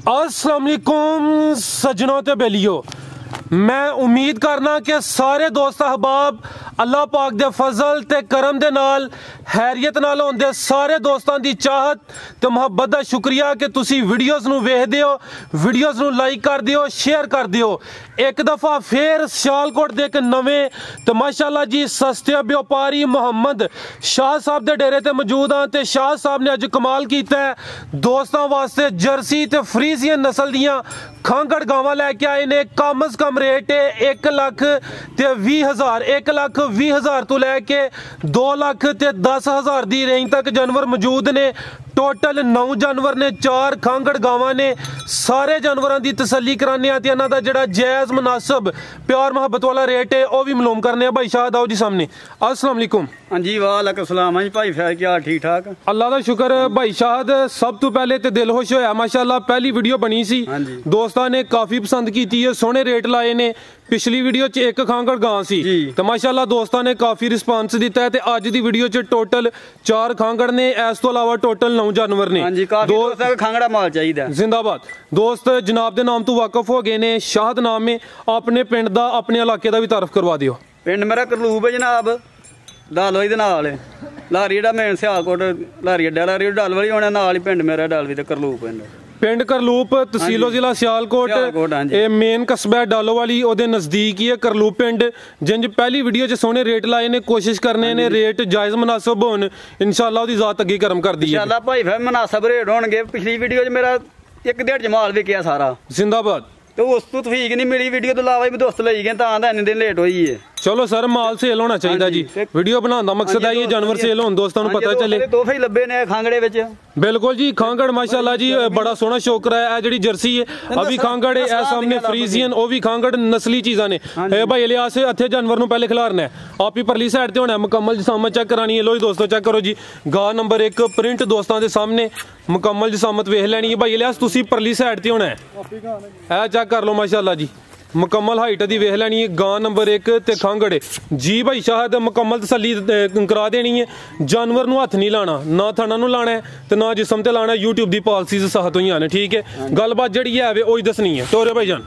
अस्सलाम वालेकुम सजनों ते बेलियो, मैं उम्मीद करना कि सारे दोस्त अहबाब अल्लाह पाक दे फजल ते करम दे नाल हैरियत नाल होंदे। सारे दोस्तां दी चाहत ते मुहब्बत दा शुक्रिया कि तुसी वीडियोज़ नू वेखदे हो, वीडियोज़ नू लाइक कर दियो, शेयर कर दियो। एक दफ़ा फिर सियालकोट दे एक नवें ते माशाअल्लाह जी सस्ते व्यापारी मोहम्मद शाह साहब दे डेरे ते मौजूद हाँ। ते शाह साहब ने अज कमाल कीता है, दोस्तां वास्ते जर्सी ते फ्रीजियन नस्ल दियां खांगड़ गावां लैके आए ने। कम अज कम रेट है 1,20,000, 1,20,000 तो लैके 2,10,000 दी रेंज तक जानवर मौजूद ने। टोटल 9 जानवर ने, 4 खांगड़ गावां ने। सारे जानवरों की तसल्ली कराने ते इन्हां दा जिहड़ा जायज़ मुनासिब प्यार मुहब्बत वाला रेट है वह भी मालूम करने। भाई शाह आओ जी सामने। अस्सलाम वालेकुम। हाँ जी वालेकुम सलाम। हाँ जी भाई फैज क्या ठीक ठाक? अल्लाह का शुक्र। भाई शाह सब तो पहले तो दिल खुश होया माशाअल्लाह, पहली वीडियो बनी सी, दोस्तों ने काफ़ी पसंद की है, सोहने रेट लाए ने। पिछली वीडियो च एक खांगड़ गां सी तो माशाअल्लाह दोस्तों ने काफ़ी रिस्पांस दिता है। अज की वीडियो च टोटल 4 खांगड़ ने, इस तो अलावा टोटल 9 जानवर ने। दो खांगड़ा माल चाहिए जिंदाबाद। दोस्त जनाब के नाम तो वाकफ हो गए ने, शाहद नाम है। अपने पिंड का अपने इलाके का भी तारफ करवा दियो। पिंड मेरा करलूब है जनाब, डालवाई दे नाल है। लारी जेहड़ा मेन सियालकोट लारी अड्डा, लारी डालवाई होने नाल ही पिंड मेरा डालवी ते करलूब पिंड करलूप, तहसीलो जिला सियालकोट। ये मेन कस्बा डालो वाली ओदे नजदीक ही है करलूप पिंड। जिंज पहली वीडियो च सोहने रेट लाए ने, कोशिश करने ने रेट जायज़ मुनासिब होन, इंशाअल्लाह ओदी ज़ात अगे करम कर दी है इंशाअल्लाह भाई। फिर मुनासिब रेट होणगे। पिछली वीडियो च मेरा एक डेढ़ च माल विकिया सारा। जिंदाबाद। तो उस तो ठीक नहीं मिली वीडियो तो लावा भी दोस्त लई गए तां दा इन्ने दिन लेट होई है। चलो सर माल सेल होना चाहिए जी। वीडियो बनाने का मकसद है ये जानवर सेल हो, दोस्तों को पता चले। तोहफे ही लब्बे ने खांगड़े विच। बिल्कुल जी, खांगड़ माशाअल्लाह जी बड़ा सोहना शौकरा है। जी जर्सी है अभी खांगड़ है, सामने फ्रीजियन वो भी खांगड़ नस्ली चीज़ा ने। भाई इलियास हथे जानवर नूं पहले खिलारना है, आप ही परली साइड ते होना, मुकम्मल जिसामत चेक करानी है। लो जी दोस्तों चेक करो जी, गां नंबर 1 प्रिंट दोस्तों के सामने मुकम्मल जिसामत वेख लैनी है। भाई इलियास तुसीं परली साइड ते होना है, चेक कर लो माशाअल्लाह जी, मुकम्मल हाइट दी वेख लैनी है। गां नंबर 1 ते खांगड़ जी। भाई शाह मुकम्मल तसल्ली करा देनी है। जानवर नूं हथ नहीं लाना, ना थना नूं लाना है ते ना जिसम ते लाना। यूट्यूब दी पॉलिसीज सहत होई आने, ठीक है। गलबात जिहड़ी है वही दसनी है। टोरे भाई जान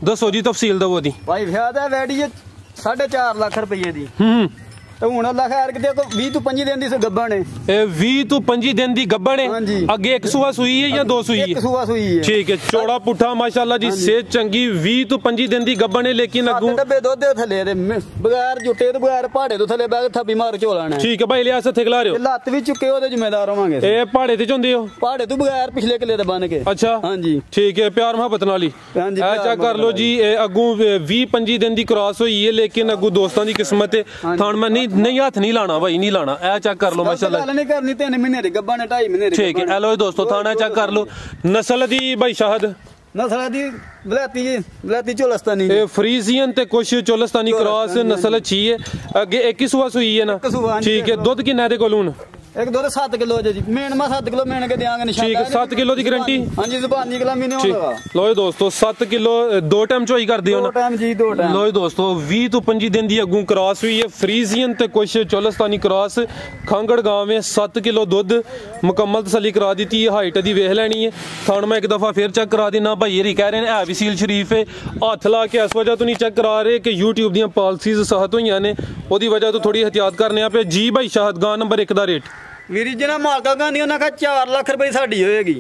दसो जी तफसील दवो दी। भाई फ्याद है वैडी 4.5 लाख रुपये दी। तो हुण अल्लाह खैर के देखो 20 तो 25 दिन दी गब्बन है। 20 तो 25 दिन दी गब्बन है। अगे एक सुआ सुई है या 2 सुई है? एक सुआ सुई है। ठीक है, चौड़ा पुठा माशाअल्लाह जी, सेहत चंगी। 20 तो 25 दिन दी गब्बन है, लेकिन अगू डब्बे दुध दे थले दे बगैर जुटे ते बगैर पहाड़े तो थले बैग थप्पी मार झोलाना। ठीक है भाई इलियास हथे खिला रहे हो, लत्त भी चुके ओदे जिम्मेदार होवांगे। ए पहाड़े ते चोंदे हो? पहाड़े तो बगैर पिछले किले दे बन के। अच्छा हां जी, ठीक है, प्यार मोहब्बत नाल ही। ए चेक कर लो जी, अगू 20-25 दिन दी क्रॉस हुई है, लेकिन अगू दोस्तां दी किस्मत है थान में नहीं हाथ नहीं लाना भाई, नहीं लाना। ए चेक कर लो माशाअल्लाह, नहीं करनी 3 महीने दी गब्बन है, 2.5 महीने दी। ठीक है, हेलो दोस्तों थाना चेक कर लो। नस्ल दी भाई शाहद नस्ल दी बलाती चोलस्तानी, फ्रीजियन ते कुछ चोलस्तानी क्रॉस नस्ल अच्छी है। अगे एक ही सुआ सुई है ना? ठीक है, दुध किन्ना दे कोल हुन? एक दूध 7 किलो जी, मेन में 7 किलो मेन के देंगे निशान। ठीक है, 7 किलो की गारंटी। हां जी जुबान निकला महीने होगा। लो दोस्तों 7 किलो 2 टाइम चोई कर दियो ना? 2 टाइम जी, 2 टाइम। लो दोस्तों 20 तो 25 दिन दी अगू क्रॉस हुई है, फ्रीजियन ते कुछ चोलस्तानी क्रॉस। खांगड़ गांव में 7 किलो दूध मुकम्मल तसली करा दी है। हाइट दी वेख लैनी है। थान मैं एक दफा फिर चेक करा देना। भाई ये कह रहे हैं है भी सील शरीफ है, हथ ला के इस वजह तो नहीं चेक करा रहे कि यूट्यूब दी पॉलिसीज सहत हुई ने, ओदी वजह तो थोड़ी एहतियात करने पे जी। भाई शाहद गां नंबर 1 दा रेट वीर जिन्हें मालका गांधी उन्हें कहा 4 लाख रुपये साड़ी होएगी।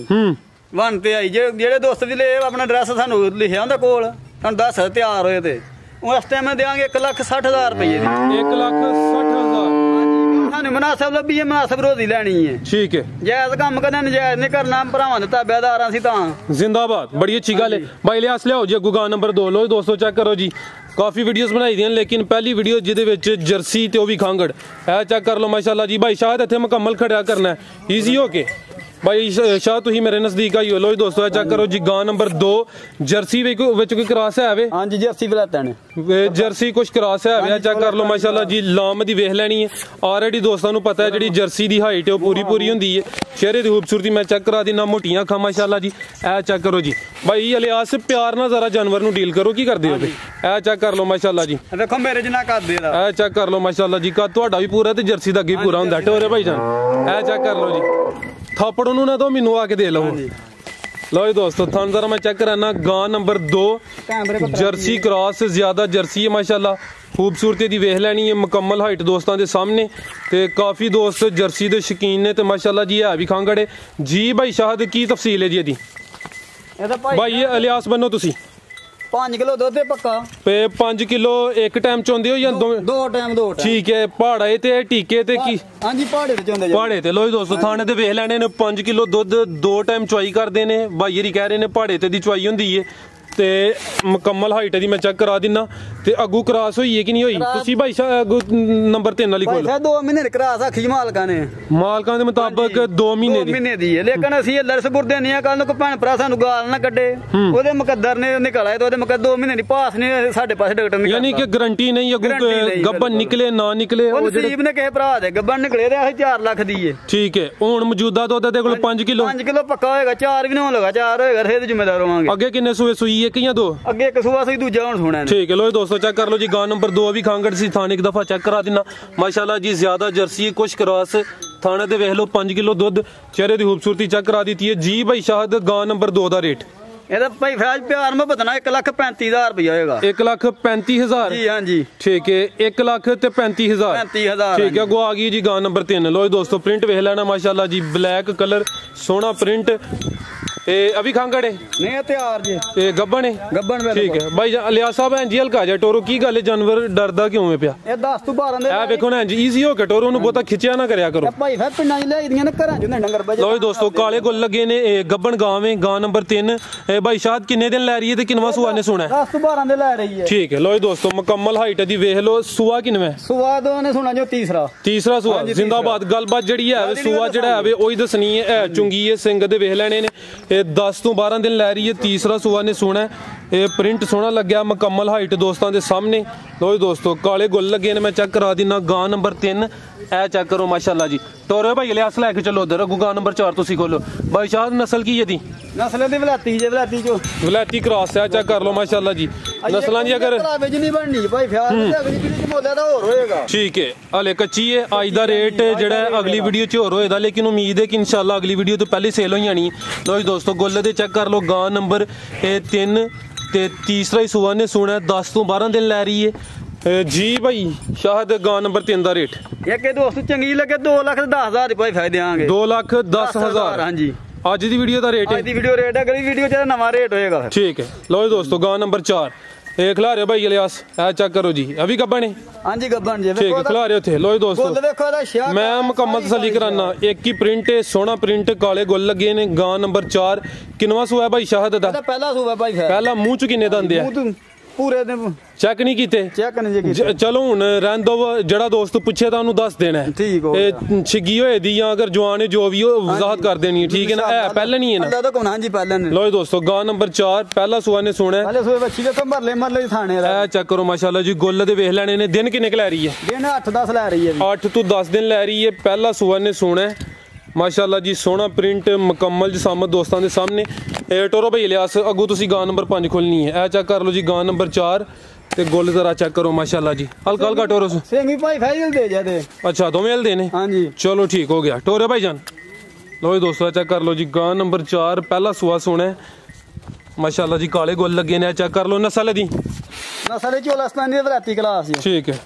वन ते आई जेडे दोस्त भी ले अपना एड्रैस सानू लिखिया होंदा कोल, सानू दस तैयार होए थे उस टाइम में देंगे 1,60,000 रुपये दी। 1,60,000 सानू मुनासिब लब्भी है, मुनासिब रोजी लैनी है। ठीक है, जायज कम करना नजायज नहीं करना, भरावां दे ताबेदार सी तां जिंदाबाद। बड़ी अच्छी गल है। भाई इलियास लियाओ जी अगू गां नंबर 2। लो दोस्तों चेक करो जी, काफ़ी वीडियोस बनाई दी, लेकिन पहली वीडियो जिहदे जर्सी ते भी खांगड़ है। चेक कर लो माशाअल्लाह जी। भाई शायद इत्थे मुकम्मल खड़ा करना है ईजी हो के। भाई शाह तुम मेरे नजदीक आई हो। लो दोस्तों चेक करो जी, गां नंबर 2 जर्सी कोई क्रॉस है वे? हां जी जर्सी बलाता ने, जर्सी कुछ क्रॉस है। चेक कर लो माशाअल्लाह जी, लाम दी वेख लैनी है। ऑलरेडी दोस्तों को पता है जी जर्सी दी हाइट है पूरी होंदी है। चेहरे की खूबसूरती मैं चेक करा देना, मोटियां अखां माशाअल्लाह जी। ए चेक करो जी। भाई इलियास प्यार ना जरा जानवर नूं डील करो, की करदे हो? ए चेक कर लो माशाअल्लाह जी, देखो मेरे जिन्ना कर दे दा। ए चेक कर लो माशाअल्लाह जी, कद तुहाडा भी पूरा ते जर्सी दा अगे पूरा हुंदा। टोरे भाई जान ए चेक कर लो जी, ਥਾਪੜ ਉਹਨੂੰ ਨਾ ਦੋ ਮੈਨੂੰ ਆ ਕੇ ਦੇ ਲਓ। ਲਓ ਜੀ ਦੋਸਤੋ ਥਣ ਜ਼ਰਾ मैं चेक कराना गां नंबर 2 जर्सी क्रॉस ज्यादा जर्सी है माशाल्लाह खूबसूरती दी वेख लैनी है मुकम्मल हाइट दोस्तों के सामने ते काफ़ी दोस्त जर्सी के शौकीन ने ते माशाल्लाह जी है भी खांगड़े जी। भाई शाहद की तफसील है जी ਇਹਦੀ भाई ये अलियास बनो तुसी 5 किलो दुध पक्का पे 5 किलो एक टाइम चोंदे हो या दो टाइम ठीक है पहाड़े ते टीके ते की हां जी पहाड़े ते चोंदे पहाड़े ते लो दोस्तों थाने ते वेख लैने ने 5 किलो दुध 2 टाइम चुआई करदे ने भाई जी कह रहे ने पहाड़े ते दी चुआई हुंदी है ते मुकम्मल हाइट दी मैं चेक करा दिना ते अगू क्रॉस होई है कि नहीं होई तुसी भाई अगू नंबर 3 वाली खोल 2 महीने दी क्रॉस आखी मालकां दे मुताबिक 2 महीने दी है लेकिन असि लरस बुरदे नहीं कल को भैन भरा सानू गाल ना कड्डे ओदे मुकद्दर ने निकल आए तो ओदे मुकद्दर 2 महीने दी पास ने साडे पास डॉक्टर ने यानी कि गारंटी नहीं अगू गब्बन निकले ना निकले ओ नसीब ने कहे भरा दे गब्बन निकले ते असि 4 लाख दी है ठीक है हुन मौजूदा दुध दे कोल 5 किलो पक्का होएगा 4 भी ना लगा 4 होएगा फिर जिम्मेदार होवांगे अगे किन्ने सुई एक या 2 अगे एक सुबह से दूजा हुन सुना ठीक है लो दोस्तों चेक कर लो जी गां नंबर 2 भी खांगड़ सी थाने एक दफा चेक करा देना माशाल्लाह जी ज्यादा जर्सी कुछ क्रॉस थाने ते वेख लो 5 किलो दुध चेहरे दी खूबसूरती चेक करा दी है जी। भाई शाहद गां नंबर 2 दा रेट ਇਹਦਾ ਭਾਈ ਫਰਾਜ ਪਿਆਰ ਮੈਂ ਬਤਨਾ 1,35,000 ਰੁਪਇਆ ਹੋਏਗਾ 1,35,000 ਜੀ ਹਾਂ ਜੀ ठीक है 1,35,000 ठीक है गो आ गई जी गां नंबर 3 लो दोस्तों प्रिंट वेख लेना माशाल्लाह जी ब्लैक कलर सोना प्रिंट अभी खांगड़े नहीं तैयार जी गब्बन है ठीक है भाई अलियास साहब जी हल्का जा टोरो की गल जानवर डरदा क्यों है पिया ਇਹ 10 ਤੋਂ 12 ਦੇ ए देखो ना जी इजी हो के टोरो नु बहुता खिंचिया ना करया करो ਭਾਈ ਫਿਰ ਪਿੰਡਾਂ 'ਚ ਲਿਆਈਆਂ ਨੇ ਘਰਾਂ 'ਚ ਡੰਗਰ ਬਜੇ लो दोस्तों काले गुल लगे ने गब्बन गांव में गां नंबर 3 भाई शायद किन्ने दिन लै रही है ते किनवा सुआ ने सुना 10 ਤੋਂ 12 ਦੇ ਲੈ ਰਹੀ है ठीक है लो दोस्तों मुकम्मल हाइट दी वेख लो सुआ किनवे सुआ दो ने सुना जो तीसरा सुआ जिंदाबाद गलबात जड़ी है सुआ जड़ा है ओही दसनी है चुंगी है सिंग दे वेख लेने ने 10 ਤੋਂ 12 दिन लै रही है तीसरा सुआ ने सोना है प्रिंट सोना लग्या मुकम्मल हाइट दोस्तों के सामने लो दोस्तों काले गुल लगे ने मैं चेक करा देना गां नंबर 3 ए चेक करो माशाल्लाह जी टोरे भाई लिहाज लैके चलो उधर गां नंबर 4 तुसी खोलो भाई शाह नस्ल की है नस्ल दी वलाती क्रॉस है चेक कर लो माशाल्लाह जी नस्लां जी अगर नहीं बननी भाई फ्याल अगली वीडियो च बोलिया दा और होएगा ठीक है हले कच्ची है आज दा रेट जेड़ा अगली वीडियो च और होएगा लेकिन उम्मीद है कि इंशाल्लाह अगली वीडियो तो पहले सेल हो जानी लो दोस्तों गुल दे चेक कर लो गां नंबर 3 ते तीसरा ही सुआ ने सुना 10 ਤੋਂ 12 दिन लै रही है जी। भाई शाहद गां नंबर 3 ਦਾ रेट एक दोस्त चंगी लगे 2,10,000 रुपए फायदे देंगे 2,10,000 हां जी आज दी वीडियो दा रेट है आज दी वीडियो रेट है अगली वीडियो च नवा रेट होएगा ठीक है लो दोस्तों गां नंबर 4 खिला रहे भाई अलियास चेक करो जी अभी गब्बन है हां जी गब्बन जी ठीक है खिला रहे थे लो दोस्तों मैं मुकम्मल तसल्ली कराना एक ही प्रिंट है सोना प्रिंट काले गुल लगे ने गां नंबर 4 किनवा सुआ भाई शाहद दा पहला सुआ भाई पहला मुंह च किन्ने दंद है पूरे चेक नहीं कीते चलो हुन रहन दो जड़ा दोस्त पूछे तो दस देना है ठीक हो छिगी होए दी या अगर जवान है जो भी हो वजाहत कर देनी है ठीक है ना है पहले नहीं है ना हां जी पहले लो दोस्तों गां नंबर 4 पहला सुआ ने सोना पहले सुए बच्ची देखो मरले थाने दा चेक करो माशाल्लाह जी गुल दे वेख लेने ने दिन किन्ने क लै रही है दिन 8-10 लै रही है 8 ਤੋਂ 10 दिन लै रही है पहला सुआ ने सोना है माशाल्लाह जी सोना प्रिंट मुकम्मल जिसामत दोस्तों के सामने टोरो भाई लिहाज अगू तुसी गां नंबर 5 खोलनी है ए चेक कर लो जी गां नंबर 4 ते गोल जरा चेक करो माशाल्लाह जी हल्का हल्का टोरो सिंगी भाई फाइल दे जा दे अच्छा दो मेल देने हां जी चलो ठीक हो गया टोरे भाई जान लो दोस्तों चेक कर लो जी गां नंबर 4 पहला सुआ सोना है माशाल्लाह जी काले गोल लगे ने चेक कर लो नस्ल दी नस्ल चोलस्तानी वलाती क्लास ठीक है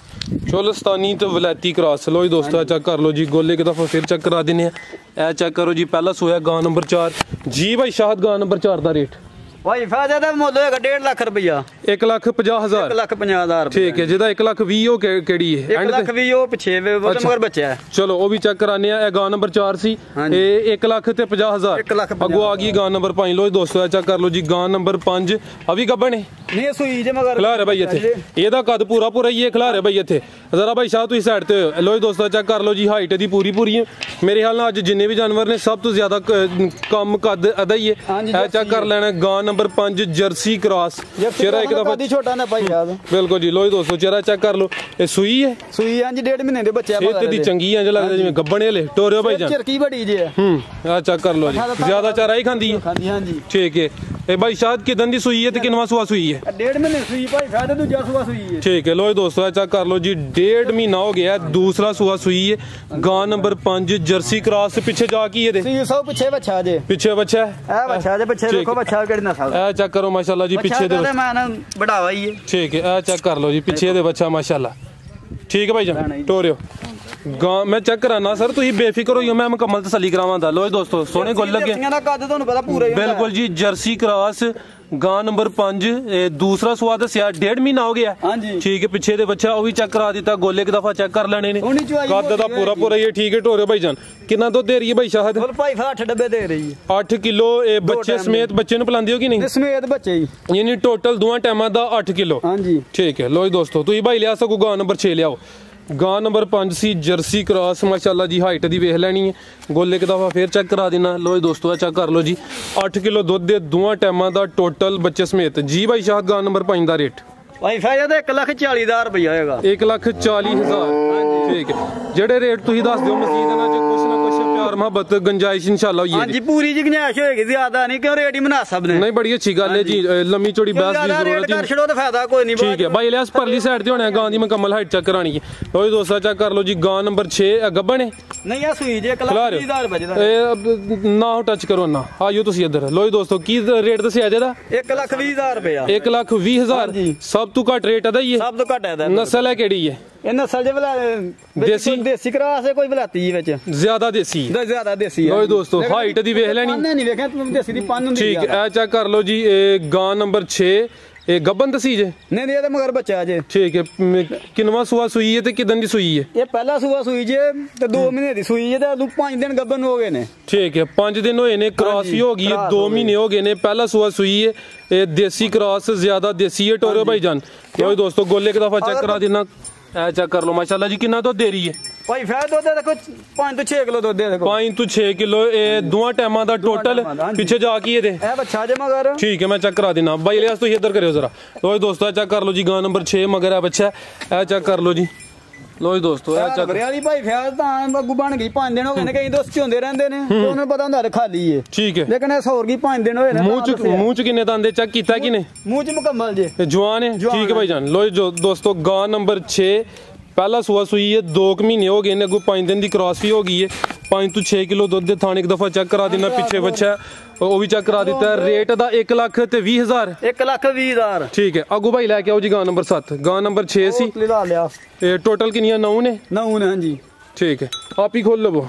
चोलस्तानी तो वलायती क्रॉस लो दोस्तों चेक कर लो जी गोले एक दफा फिर चेक करा देने ए चेक करो जी पहला सोया गां नंबर 4 जी। भाई शाहद गां नंबर 4 दा रेट भाई फायदा दा मुੱਲ होएगा 1.5 ਲੱਖ ਰੁਪਇਆ 1,50,000 1,50,000 ठीक है ਜਿਹਦਾ 1,20,000 ਉਹ ਕਿਹੜੀ ਹੈ 1,20,000 ਉਹ ਪਿੱਛੇ ਉਹ ਮਗਰ ਬੱਚਾ ਹੈ ਚਲੋ ਉਹ ਵੀ ਚੈੱਕ ਕਰਾਨੇ ਆ ਇਹ ਗਾਂ ਨੰਬਰ 4 ਸੀ ਇਹ 1,50,000 ਅੱਗੋਂ ਆ ਗਈ ਗਾਂ ਨੰਬਰ 5 ਲੋ ਦੋਸਤੋ ਚੈੱਕ ਕਰ ਲੋ ਜੀ ਗਾਂ ਨੰਬਰ 5 ਆ ਵੀ ਗੱਬਣ ਹੈ ਨਹੀਂ ਸੂਈ ਜੇ ਮਗਰ ਖਿਲਾ ਰਿਹਾ ਭਾਈ ਇੱਥੇ ਇਹਦਾ ਕੱਦ ਪੂਰਾ ਹੀ ਇਹ ਖਿਲਾ ਰਿਹਾ ਭਾਈ ਇੱਥੇ ਜ਼ਰਾ ਭਾਈ ਸ਼ਾਹ ਤੁਸੀਂ ਸਾਈਡ ਤੇ ਲੋ ਦੋਸਤੋ ਚੈੱਕ ਕਰ ਲੋ ਜੀ ਹਾਈਟ ਦੀ ਪੂਰੀ ਹੈ ਮੇਰੇ ਖਿਆਲ ਨਾਲ ਅੱਜ ਜਿੰਨੇ ਵੀ ਜਾਨਵਰ ਨੇ ਸਭ ਤੋਂ ਜ਼ਿਆਦਾ ਕਮ ਕੱਦ ਅਦਾ ਹੀ ਹੈ ਇਹ ਚੈੱਕ ਕਰ ਲੈਣਾ ਗਾਂ ਨੰबर 5 जर्सी क्रॉस चेहरा एक दफा छोटा ना भाई याद बिल्कुल जी लो दोस्तों चेहरा चेक कर लो ये सुई है हां जी 1.5 महीने दे बच्चे सेहत दी चंगी है जो लगदा जिवें गब्बण वाले टोरियो भाई जान चिरकी बड़ी जे आ चेक कर लो जी ज्यादा चारा ही खांदी है हां जी ठीक है ਇਹ ਭਾਈ ਸ਼ਾਹਦ ਕਿਦਨ ਦੀ ਸੂਈ ਹੈ ਤੇ ਕਿੰਨਵਾਂ ਸੂਆ ਸੂਈ ਹੈ? 1.5 ਮਹੀਨੇ ਸੂਈ ਭਾਈ ਫਾਇਦਾ ਦੂਜਾ ਸੂਆ ਸੂਈ ਹੈ। ठीक है लो जी दोस्तों चेक कर लो जी 1.5 महीना हो गया है, दूसरा सुआ सुई है। गां नंबर 5 जर्सी क्रॉस से पीछे जा की है ਸੂਈ ਸਭ ਪਿੱਛੇ ਬੱਚਾ ਜੇ पीछे बच्चा है ਇਹ ਬੱਚਾ ਜੇ ਪਿੱਛੇ ਦੇਖੋ ਬੱਚਾ ਕਿਹੜੀ ਨਸਲ ਦਾ ए चेक करो माशाल्लाह जी पीछे दे ਮੈਂ ਨਾ ਬੜਾਵਾ ਹੀ ਹੈ। ठीक है ए चेक कर लो जी पीछे दे बच्चा माशाल्लाह ठीक है भाई जान टोरियो गां मैं चेक कराना सर तुम बेफिक्र होइयो मैं मुकम्मल तसल्ली करावांदा। लो जी दोस्तों सोने गुल लगे ਜਰਸੀਆਂ ਦਾ ਕੱਦ ਤੁਹਾਨੂੰ ਪਤਾ ਪੂਰਾ ਹੀ ਹੁੰਦਾ बिल्कुल जी जर्सी क्रॉस गां नंबर 5 दूसरा सुआ दसिया 1.5 महीना हो गया हाँ जी। ठीक है पीछे दे बच्चा वो भी चेक करा दिता गोले एक दफा चेक कर लेने ने होनी चाहिए कद दा पूरा पूरा ये ठीक है टोरियो भाई जान कितना दुध दे रही है भाई शाहद? ਫੁੱਲ ਭਾਈ 8 ਡੱਬੇ ਦੇ ਰਹੀ ਹੈ 8 किलो बच्चे टाइम समेत बच्चे नु पिलांदी हो कि नहीं? ਤੇ ਸਮੇਤ ਬੱਚੇ ਹੀ यानी टोटल दोवां टाइमां दा 8 किलो ਹਾਂਜੀ ठीक है लो जी दोस्तों तुम भाई लिया सको गां नंबर 6 लियाओ गां नंबर 5 सी जर्सी क्रॉस माशाल्लाह जी हाइट दी वेख लैनी है गोले एक दफा फिर चेक करा देना। लो जी दोस्तों चेक कर लो जी 8 किलो दुध दे दोवां टाइमां दा टोटल बच्चे समेत जी भाई शाहद गां नंबर 5 दा रेट ਭਾਈ ਫਾਇਦਾ ਤਾਂ 1,40,000 ਰੁਪਇਆ ਹੋਏਗਾ 1,40,000 ठीक है जेड़े रेट तुसीं दस दिओ मसीद ना जो कुछ ना कुछ प्यार मोहब्बत गुंजाइश इंशाल्लाह होई है ਹਾਂਜੀ ਪੂਰੀ ਜੀ ਗੁੰਜਾਇਸ਼ ਹੋਏਗੀ ਜ਼ਿਆਦਾ ਨਹੀਂ ਕਿਉਂ ਰੇਟ ਹੀ ਮੁਨਾਸਬ ਨੇ नहीं बड़ी अच्छी गल है जी लम्मी चौड़ी बहस की ਜ਼ਿਆਦਾ ਰੇਟ जरूरत ਕਰ ही ਛੜੋ ਤਾਂ ਫਾਇਦਾ ਕੋਈ ਨਹੀਂ ठीक है भाई लिहाज परली साइड ते होना है गां दी मुकम्मल हाइट चेक करानी है। लो जी दोस्तों चेक कर लो जी गां नंबर 6 गब्बन है ਨਹੀਂ ਆ ਸੂਈ ਜੇ खिला रहे 1,20,000 ਰੁਪਏ ਦਾ हो ना टच करो ना आइयो तुसी इधर। लो जी दोस्तों की रेट दसिया जेदा 1,20,000 ਰੁਪਇਆ 1,20,000 जी। सब तू घट रेट है ये ਸਭ ਤੋਂ ਘੱਟ ਹੈ ਇਹਦਾ नस्ल है केड़ी है? ਇਹ ਨਸਲ ਜੇ ਬਲਾ ਦੇਸੀ? ਦੇਸੀ ਕਰਾਸ ਹੈ ਕੋਈ ਬਲਾਤੀ ਜੀ ਵਿੱਚ ज्यादा देसी है। ਜ਼ਿਆਦਾ ਦੇਸੀ ਹੈ लो जी दोस्तों हाइट दी वेख लेनी ਪੰਨ ਨਹੀਂ ਵੇਖਿਆ ਤੂੰ ਦੇਸੀ ਦੀ ਪੰਨ ਹੁੰਦੀ ठीक है चेक कर लो जी गां नंबर 6 गब्बन दसी जे ਨਹੀਂ ਨਹੀਂ ਇਹਦੇ ਮਗਰ ਬੱਚਾ ਜੇ ठीक है किनवा सुआ सुई है ते किदन दी सुई है? ਇਹ ਪਹਿਲਾ ਸੂਆ ਸੂਈ ਜੇ ਤੇ 2 ਮਹੀਨੇ ਦੀ ਸੂਈ ਜੇ ਤੇ ਅਲੂ 5 ਦਿਨ ਗੱਬਨ ਹੋ ਗਏ ਨੇ ठीक है 5 दिन होए ने क्रॉस जी, ही हो गई है क्रॉस 2 हो गई। महीने हो गए ने पहला सुआ सुई है ये देसी क्रॉस ज्यादा देसी है टोरियो भाई जान। लो जी दोस्तों गोले एक दफा चेक करा देना ए चेक कर लो माशाल्लाह जी कितना तो दे रही है ਭਾਈ ਫੈਟ ਦੁੱਧ ਦੇਖੋ 5 ਤੋਂ 6 ਕਿਲੋ ਦੁੱਧ ਦੇ ਦੇਖੋ 5 ਤੋਂ 6 किलो ये दोवां टाइमां दा टोटल टाइमां दा, हाँ जी। पीछे जा की है ਇਹ ਬੱਚਾ ਜੇ ਮਗਰ ठीक है मैं चेक करा देना भाई लिहाज तो इधर करियो जरा। लो जी दोस्तों चेक कर लो जी गां नंबर 6 मगर है बच्चा ए चेक कर लो जी। लो जी दोस्तों ए चेक ਬਰਿਆ ਦੀ ਭਾਈ ਫੈਟ ਤਾਂ ਬੱਗੂ ਬਣ ਗਈ 5 ਦਿਨ ਹੋ ਗਏ ਨੇ ਕਈ ਦੋਸਤ ਹੁੰਦੇ ਰਹਿੰਦੇ ਨੇ ਤੇ ਉਹਨਾਂ ਨੂੰ ਪਤਾ ਹੁੰਦਾ ਤੇ ਖਾਲੀ ਏ ठीक है ਲੇਕਿਨ ਇਹ ਸੌਰ ਗਈ 5 ਦਿਨ ਹੋਏ ਨੇ मुंह च किन्ने दंदे चेक कीता कि ने ਮੂੰਹ ਚ ਮੁਕੰਮਲ ਜੇ जवान है जवान ठीक है है। भाई जान। लो जी दोस्तों गां नंबर 6 पहला सुआ सुई है 2 महीने हो गए ने अगू 5 दिन की क्रॉस भी हो गई है 5 ਤੋਂ 6 किलो दुध दे थाने एक दफा चेक करा देना पीछे बच्चा वो भी चेक करा दिता है रेट दा 1,20,000 1,20,000 ठीक है अगू भाई लैके आओ जी गां नंबर 7 गां नंबर 6 सी ਲਾ ਲਿਆ टोटल किनिया 9 ने ਨਾ ਹੁਣ ਹਾਂਜੀ ठीक है आप ही खोल लो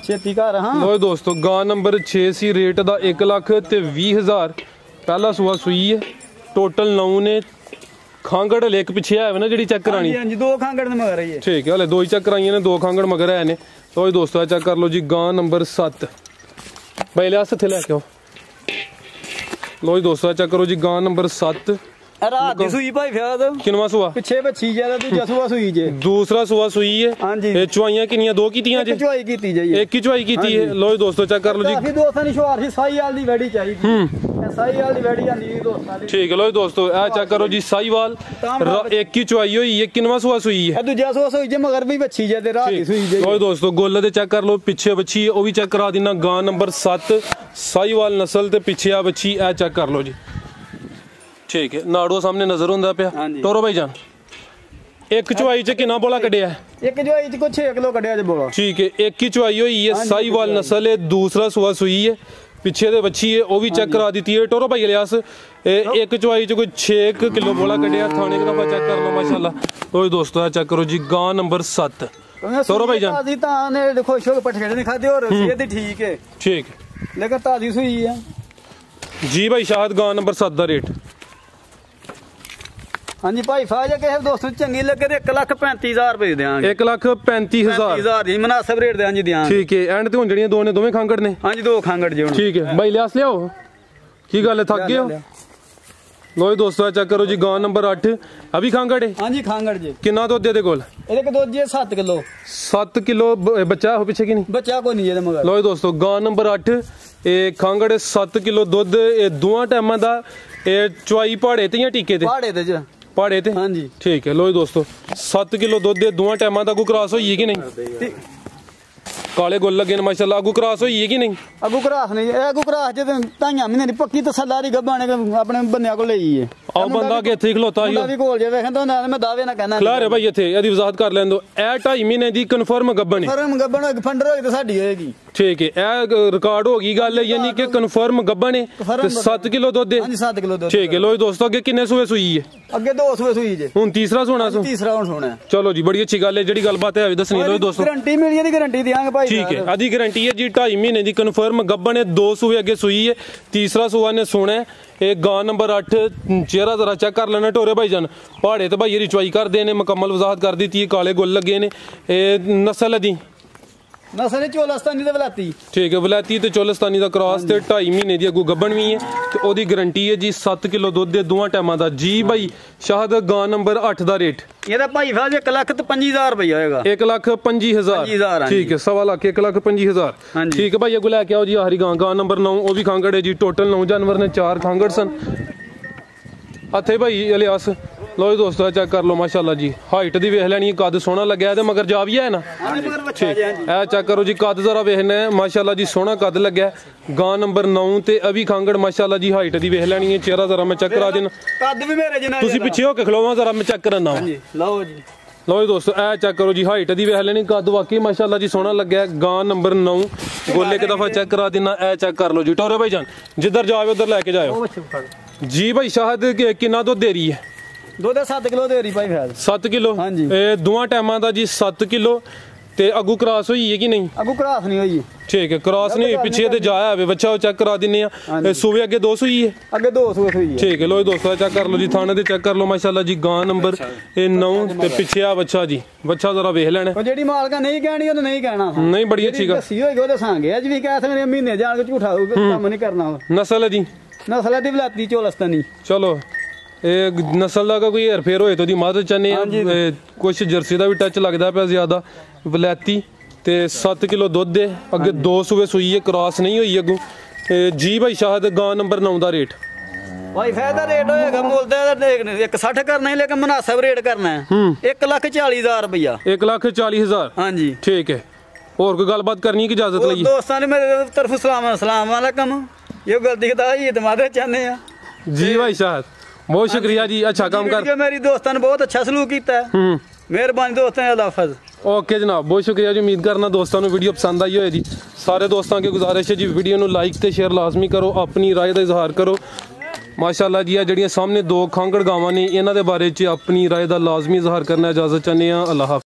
ਛੇਤੀ ਘਰ ਹਾਂ लो दोस्तों गां नंबर 6 सी रेट दा 1,20,000 पहला सुआ सुई है टोटल 9 ने खांगड़ लेक पिछे है ना जी चेक करानी ਹਾਂਜੀ ਦੋ ਖਾਂਗੜ ਦੇ ਮਗਰ ਆਈ ठीक है हले 2 ही चेक कराइए ने 2 खांगड़ मगर है ने। तो जी दोस्तों चेक कर लो जी गां नंबर 7 भाई लिहाज थे लैके आओ। लो जी दोस्तों चेक करो जी गां नंबर 7 ਰਾਤ ਦੀ ਸੂਈ ਭਾਈ ਫੈਟ किनवा सुआ ਪਿੱਛੇ ਬੱਚੀ ਜਿਆਦਾ ਦੂਜਾ ਸੂਆ ਸੂਈ ਜੇ दूसरा सुआ सुई है हाँ जी। चुवाइयां किनियां 2 कीतियां जे ਚੁਆਈ ਕੀਤੀ ਜਾਈ एक ही चुवाई कीती है। लो जी दोस्तों चेक कर लो जी ਕਾਫੀ ਦੋਸਤਾਂ ਦੀ ਸ਼ੁਹਾਰ ਸੀ ਸਾਈਵਾਲ ਦੀ ਵੈੜੀ ਚਾਹੀਦੀ ਇਹ ਸਾਈਵਾਲ ਦੀ ਵੈੜੀ ਆਂਦੀ ਦੋਸਤਾਂ ਦੀ ठीक है लो जी दोस्तों ए चेक करो जी साईवाल एक ही चुवाई हुई है किनवा सुआ सुई है ਇਹ ਦੂਜਾ ਸੂਆ ਸੂਈ ਜੇ ਮਗਰ ਵੀ ਬੱਚੀ ਜੇ ਤੇ ਰਾਤ ਦੀ ਸੂਈ ਜੇ लो जी दोस्तों गोल दे चेक कर लो पीछे बच्ची है वो भी चेक करा देना गां नंबर 7 साईवाल नस्ल ते पीछे आ बच्ची ए चेक कर लो जी ठीक है नाड़ो सामने नजर होंदा पे हाँ जी। टोरो भाई जान एक चुवाई च किना बोला कड्या है ਇੱਕ ਜਵਾਈ ਚ ਕੁਛ 6 ਕਿਲੋ ਕੱਢਿਆ ਜੇ ਬੋਲਾ ठीक है एक ही चुवाई हुई है हाँ जी, साईवाल नस्ल है दूसरा सुआ सुई है पीछे दे बच्ची है वो भी चेक करा दी है टोरो भाई लिहाज एक चुवाई च कोई 6 किलो बोला कड्या थाने एक दफा चेक कर लो माशाल्लाह। तो दोस्तों चेक करो जी गां नंबर 7 टोरो भाई जान ਤਾਜ਼ੀ ਤਾਂ ਨੇ ਖੁਸ਼ ਹੋ ਕੇ ਪਠੇੜੇ ਨਹੀਂ ਖਾਦੇ ਹੋਰ ਸਿਹਤ ਠੀਕ ਹੈ ठीक है ਲੇਕਿਨ ਤਾਜ਼ੀ ਸੂਈ ਹੈ जी भाई शाहद गां नंबर 7 दा रेट ਹਾਂਜੀ ਭਾਈ ਫਾਜਾ ਕਿਸੇ ਦੋਸਤ ਨੂੰ ਚੰਗੀ ਲੱਗੇ ਤੇ 1,35,000 ਰੁਪਏ ਦੇਾਂਗੇ 1,35,000 35,000 ਦੀ ਮਨਾਸਬ ਰੇਟ ਦੇ ਹਾਂਜੀ ਦਿਆਂਗੇ ठीक है एंड ते हुन जड़ियां दो ने दोवें खांगड़ ने ਹਾਂਜੀ ਦੋ ਖਾਂਗੜ ਜੇ ਹੁਣ ठीक है भाई लिहाज ले आओ की गल है थक गए हो। लो जी दोस्तों चेक करो जी गां नंबर 8 अभी खांगड़ है ਹਾਂਜੀ ਖਾਂਗੜ ਜੇ किन्ना दुध दे कोल ਇਹਦੇ ਕੋ ਦੁੱਧ ਜੇ 7 किलो 7 किलो बच्चा हो पीछे की नहीं। ਬੱਚਾ ਕੋਈ ਨਹੀਂ ਇਹਦੇ ਮਗਰ लो जी दोस्तों गां नंबर 8 ਇਹ ਖਾਂਗੜ 7 किलो दुध ਇਹ ਦੋਵਾਂ ਟਾਈਮਾਂ ਦਾ ਇਹ ਚੁਆਈ ਪਹਾੜੇ ਤੇ ਜਾਂ ਟੀਕੇ ਤੇ ਪਹਾੜੇ ਤੇ ਜੇ ਪਹਾੜੇ ਤੇ ਹਾਂਜੀ ठीक है लो जी दोस्तों 7 किलो दुध ਦੇ ਦੋਵਾਂ ਟਾਈਮਾਂ ਦਾ ਕੋਈ ਕ੍ਰਾਸ ਹੋਈ ਹੈ ਕਿ ਨਹੀਂ। काले गुल लगे ने माशाल्लाह। अगू क्रॉस होई है कि नहीं? अगू घरास नहीं, अगू घरास जे ढाइयां महीने दी पक्की तसल्लारी गब्बा ने अपने बंदियां को लई है। आओ बंदा के इत्थे खलोता ही भी कोल जे वेखन तो मैं दावे ना कहना खलारे भाई इत्थे एदी वजाहत कर लैन दो। ए 2.5 महीने दी कन्फर्म गब्बन है। फर्म गब्बन होगी फंडर होगी तो साडी होएगी। ठीक है, ए रिकॉर्ड हो गई गल, यानी कि कन्फर्म गब्बन है ते 7 किलो दुध है। हां जी 7 किलो दुध। ठीक है, लो दोस्तों अगे किन्ने सूए सूई है? अगे 2 सूए सूई जे, हुन तीसरा सोना सो। तीसरा हुन सोना। चलो जी, बड़ी अच्छी गल है, जेडी गलबात है दसनी। लो दोस्तों गारंटी मिली है, गारंटी देंगे भाई। ठीक है, आधी गारंटी है जी। 2.5 महीने दी कन्फर्म गब्बन है, 2 सूए अगे सूई है, तीसरा सूआ ने सोना है। एक गां नंबर 8, चेहरा जरा चेक कर लेना टोरे भाई जान। पहाड़े तो भाई रिचवाई कर देने, मुकम्मल वजाहत कर दी थी। काले गुल लगे ने, नस्ल दी नस्ल चोलस्तानी ते वलाती। ठीक है, वलाती ते चोलस्तानी दा क्रॉस ते 2.5 महीने दी अगू गब्बन भी है ते ओदी गारंटी है जी। 7 किलो दुध दे दोवां टाइमां दा जी भाई। शाहद गां नंबर 8 दा रेट ਇਹਦਾ ਭਾਈ ਫਾਜ 1,25,000 ਰੁਪਇਆ ਹੋਏਗਾ। 1,25,000। ठीक है, 1.25 लाख 1,25,000। ठीक है भाई, अगू लैके आओ जी आखरी गां। गां नंबर 9 वो भी खांगड़ है जी। टोटल 9 जानवर ने, 4 खांगड़ सन। हथे भाई इलियास लो जी दोस्तों चेक कर लो माशाल्लाह जी। हाइट दी वेख लैनी, कद सोहना लग्या ते मगर जा भी है ना। ठीक है, चेक करो जी, कद जरा वेखना है माशाल्लाह जी, सोहना कद लग्या। गां नंबर 9 ते अभी खांगड़ माशाल्लाह जी। हाइट दी वेख लैनी है, चेहरा जरा मैं चेक करा देना। कद भी मेरे जिन्ना तुसी पीछे होके खलोवा जरा मैं चेक करना। ਲਓ ਜੀ, लो जी दोस्तों ए चेक करो जी, हाइट दी वेख लैनी, कद वाकई माशाल्लाह जी सोहना लग्या। गां नंबर 9 गोले एक दफा चेक करा देना। ए चेक कर लो जी टोरे भाई जान, जिधर जाओ उधर लेके जाओ जी। भाई शाहद कितना दुध दे रही है? ਦੁੱਧ 7 ਕਿਲੋ ਦੇ ਰਹੀ ਭਾਈ ਫਾਜ। 7 किलो दोवां टाइमां दा जी 7 किलो। ते अगू क्रॉस हुई है कि नहीं? अगू क्रॉस नहीं हुई। ठीक है, क्रॉस नहीं हुई, पीछे ते जाया है बच्चा चेक करा दिन्ने आ। सूवे अगे 2 हुई है, अगे 2 सूए हुई है। ठीक है, लो दोस्तों चेक कर लो जी, थाने दे चेक कर लो माशाल्लाह जी। गां नंबर 9 ते पीछे आ बच्चा जी। बच्चा जरा वेख लेना, ਉਹ ਜਿਹੜੀ ਮਾਲਕਾ ਨਹੀਂ ਕਹਿਣੀ ਉਹ ਨਹੀਂ ਕਹਿਣਾ। नहीं बड़ी अच्छी गल ਦੱਸੀ ਹੋਏਗੀ ਉਹ ਦੱਸਾਂਗੇ। ਅੱਜ ਵੀ ਕਹਿ ਸਕਦੇ ਮਹੀਨੇ ਜਾਣ ਕੇ ਝੂਠਾ ਕੰਮ ਨਹੀਂ ਕਰਨਾ। नस्ल है जी, ਨਸਲ ਦੀ ਵਲਾਤੀ ਚੋਲਸਤਾਨੀ। चलो नस्ल का कोई हेर फेर होए तो मद चाहने कुछ जर्सी का भी टच लगता पे ज्यादा। वलैती ते 7 किलो दुध है, अगे 2 सूए सूई है, क्रॉस नहीं हुई अगू जी। भाई शाहद गां नंबर 9 का रेट भाई फायदा रेट होएगा मुल दा 160 करना है, लेकिन मुनासिब रेट करना है। 1,40,000 रुपया। 1,40,000। हाँ जी, ठीक है, और कोई गलबात करनी की इजाजत लगी? दोस्तों ने मेरे तरफ सलाम वालेकुम। ये गलती का ये दमादे चाहते हैं जी। भाई शाहद बहुत शुक्रिया जी, अच्छा काम कर। मेरी दोस्तों ने बहुत अच्छा सलूक किया है। मेहरबानी दोस्तों, अल्लाह हाफिज़। ओके जनाब, बहुत शुक्रिया जी। उम्मीद करना दोस्तों को वीडियो पसंद आई होएगी। सारे दोस्तों की गुजारिश है जी, वीडियो को लाइक ते शेयर लाजमी करो, अपनी राय का इजहार करो। माशाल्लाह जी, जड़ियाँ सामने 2 खांगड़ गावां ने, इन्हां दे बारे च अपनी राय का लाजमी इजहार करना इजाजत चाहते हैं। अल्लाह हाफिज़।